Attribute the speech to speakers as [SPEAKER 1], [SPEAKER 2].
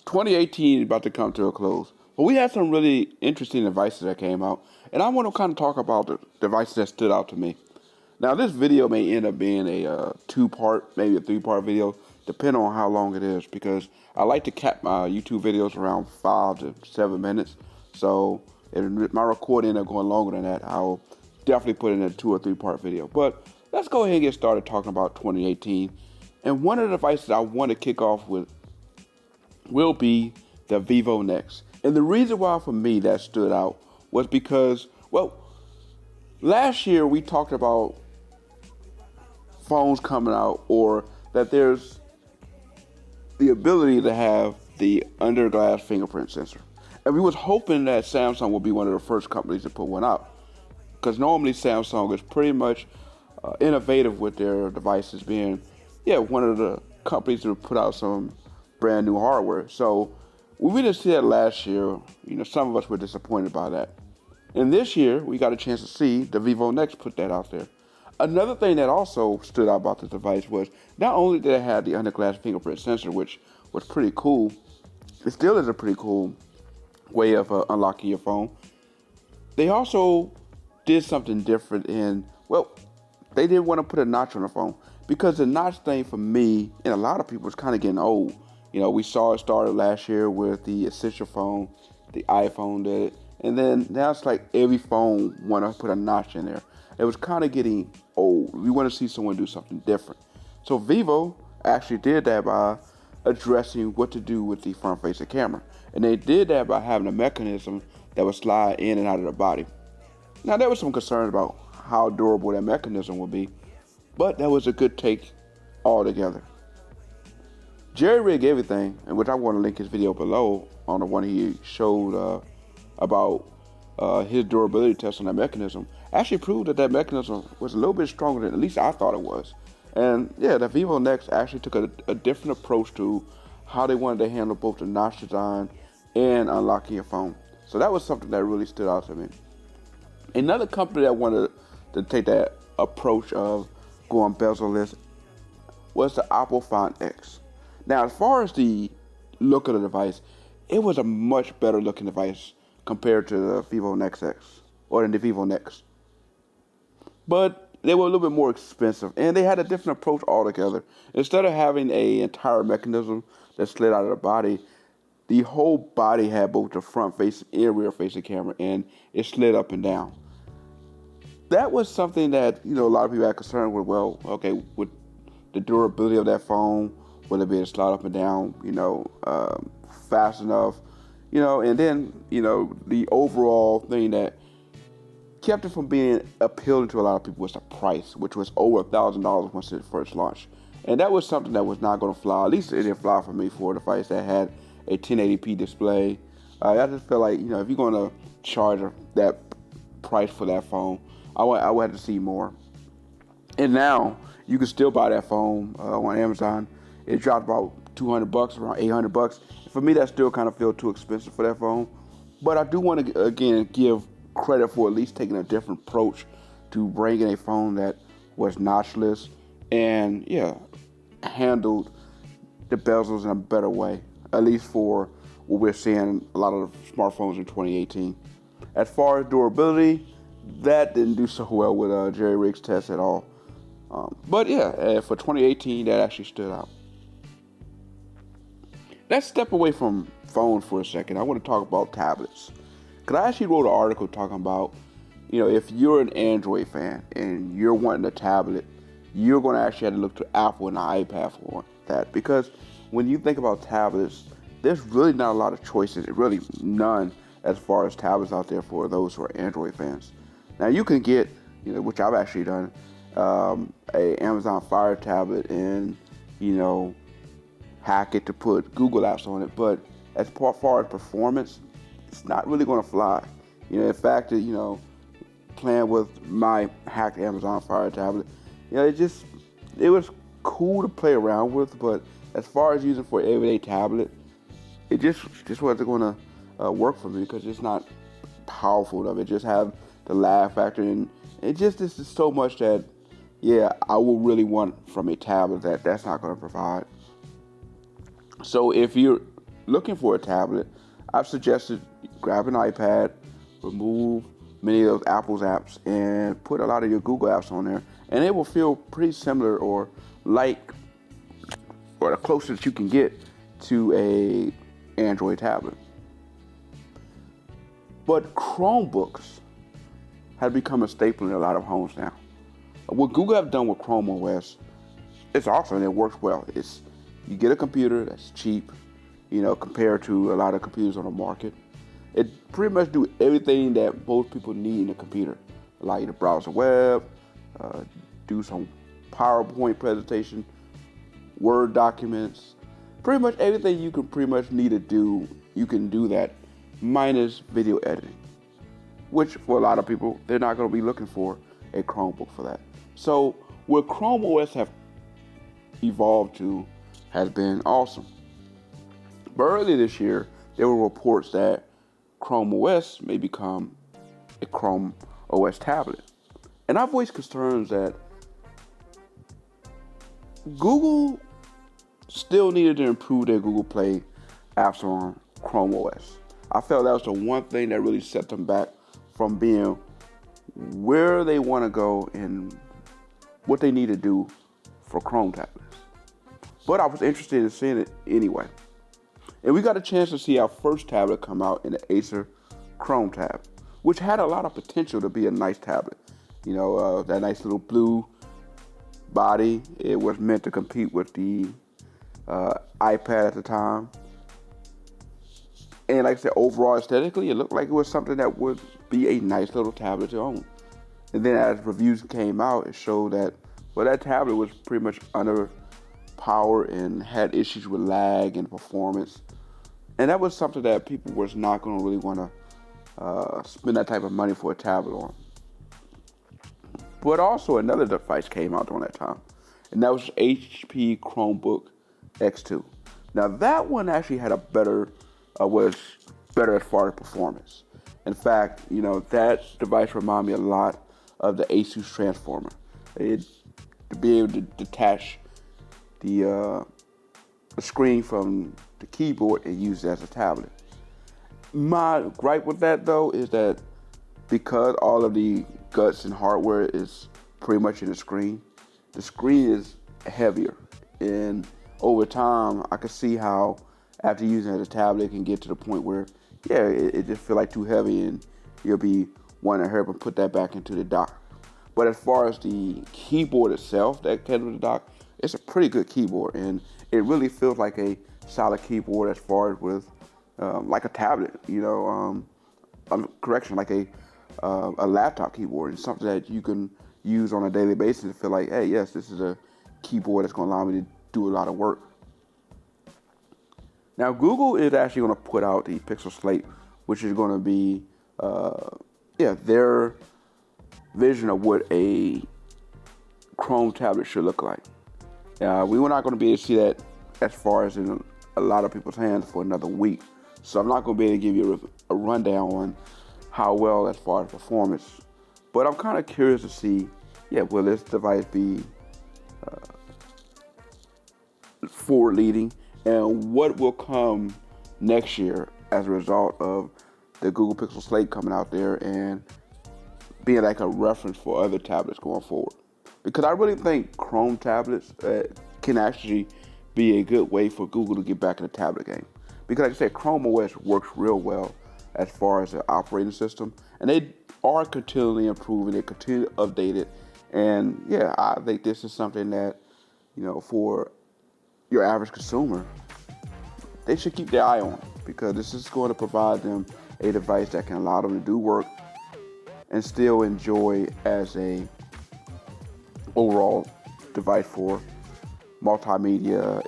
[SPEAKER 1] 2018 is about to come to a close, but we had some really interesting devices that came out, and I want to kind of talk about the devices that stood out to me. Now, this video may end up being a two-part, maybe a three-part video, depending on how long it is, because I like to cap my YouTube videos around 5 to 7 minutes. So if my recording ends up going longer than that, I'll definitely put it in a 2 or 3-part video. But let's go ahead and get started talking about 2018. And one of the devices I want to kick off with will be the Vivo Nex. And the reason why for me that stood out was because, well, last year we talked about phones coming out, or that there's the ability to have the under glass fingerprint sensor. And we was hoping that Samsung would be one of the first companies to put one out, because normally Samsung is pretty much innovative with their devices, being one of the companies to put out some brand new hardware. So we didn't see that last year. Some of us were disappointed by that. And this year we got a chance to see the Vivo Nex put that out there. Another thing that also stood out about this device was not only did it have the under glass fingerprint sensor, which was pretty cool, it still is a pretty cool way of unlocking your phone. They also did something different they didn't want to put a notch on the phone, because the notch thing for me and a lot of people is kind of getting old. We saw it started last year with the Essential phone, the iPhone did it, and then now it's like every phone want to put a notch in there. It was kind of getting old. We want to see someone do something different. So Vivo actually did that by addressing what to do with the front-facing camera. And they did that by having a mechanism that would slide in and out of the body. Now, there was some concern about how durable that mechanism would be, but that was a good take altogether. JerryRigEverything, and which I want to link his video below on the one he showed about his durability test on that mechanism, actually proved that mechanism was a little bit stronger than at least I thought it was. And the Vivo Nex actually took a different approach to how they wanted to handle both the notch design and unlocking your phone. So that was something that really stood out to me. Another company that wanted to take that approach of going bezel-less was the Apple Font X. Now, as far as the look of the device, it was a much better looking device compared to the Vivo Nex X, or the Vivo Nex. But they were a little bit more expensive, and they had a different approach altogether. Instead of having an entire mechanism that slid out of the body, the whole body had both the front-facing and rear-facing camera, and it slid up and down. That was something that, a lot of people had concern with. Well, okay, with the durability of that phone, will it be able to slide up and down, fast enough? And then, the overall thing that kept it from being appealing to a lot of people was the price, which was over $1,000 once it first launched. And that was something that was not going to fly. At least it didn't fly for me for a device that had a 1080p display. I just feel like, if you're going to charge that price for that phone, I would have to see more. And now you can still buy that phone on Amazon. It dropped about $200, around $800. For me, that still kind of feels too expensive for that phone. But I do want to, again, give credit for at least taking a different approach to bringing a phone that was notchless and, handled the bezels in a better way, at least for what we're seeing a lot of smartphones in 2018. As far as durability, that didn't do so well with JerryRig's test at all. But for 2018, that actually stood out. Let's step away from phones for a second. I want to talk about tablets. Because I actually wrote an article talking about, if you're an Android fan and you're wanting a tablet, you're going to actually have to look to Apple and the iPad for that. Because when you think about tablets, there's really not a lot of choices, really none, as far as tablets out there for those who are Android fans. Now, you can get, which I've actually done, a Amazon Fire tablet and, hack it to put Google apps on it. But as far as performance, it's not really going to fly. In fact, playing with my hacked Amazon Fire tablet, it was cool to play around with, but as far as using for an everyday tablet, it just wasn't going to work for me, because it's not powerful enough. It just have the lag factor, and it just is so much that, I will really want from a tablet that's not going to provide. So if you're looking for a tablet, I've suggested grab an iPad, remove many of those Apple's apps, and put a lot of your Google apps on there, and it will feel pretty similar or the closest you can get to a Android tablet. But Chromebooks have become a staple in a lot of homes now. What Google have done with Chrome OS, it's awesome and it works well. You get a computer that's cheap, compared to a lot of computers on the market. It pretty much do everything that most people need in a computer. Allow you to browse the web, do some PowerPoint presentation, Word documents, pretty much everything you can pretty much need to do, you can do that, minus video editing. Which for a lot of people, they're not going to be looking for a Chromebook for that. So where Chrome OS have evolved to has been awesome. But earlier this year, there were reports that Chrome OS may become a Chrome OS tablet. And I voiced concerns that Google still needed to improve their Google Play apps on Chrome OS. I felt that was the one thing that really set them back from being where they want to go and what they need to do for Chrome tablets. But I was interested in seeing it anyway. And we got a chance to see our first tablet come out in the Acer Chrome tab, which had a lot of potential to be a nice tablet. That nice little blue body. It was meant to compete with the iPad at the time. And like I said, overall aesthetically, it looked like it was something that would be a nice little tablet to own. And then as reviews came out, it showed that, that tablet was pretty much under power and had issues with lag and performance. And that was something that people was not going to really want to spend that type of money for a tablet on. But also another device came out during that time, and that was HP Chromebook X2. Now that one actually had was better as far as performance. In fact, that device reminded me a lot of the Asus Transformer. To be able to detach the screen from the keyboard and use it as a tablet. My gripe with that though is that because all of the guts and hardware is pretty much in the screen is heavier, and over time I could see how after using it as a tablet it can get to the point where it just feel like too heavy and you'll be wanting to hurry up and put that back into the dock. But as far as the keyboard itself that came with the dock, it's a pretty good keyboard, and it really feels like a solid keyboard as far as with like a tablet, correction, like a laptop keyboard, and something that you can use on a daily basis and feel like, hey, yes, this is a keyboard that's going to allow me to do a lot of work. Now, Google is actually going to put out the Pixel Slate, which is going to be, their vision of what a Chrome tablet should look like. We were not going to be able to see that as far as in a lot of people's hands for another week. So I'm not going to be able to give you a rundown on how well as far as performance. But I'm kind of curious to see, will this device be forward-leading, and what will come next year as a result of the Google Pixel Slate coming out there and being like a reference for other tablets going forward. Because I really think Chrome tablets can actually be a good way for Google to get back in the tablet game. Because like I said, Chrome OS works real well as far as the operating system, and they are continually improving, they continue to update it, and I think this is something that, for your average consumer, they should keep their eye on, because this is going to provide them a device that can allow them to do work and still enjoy as a overall device for multimedia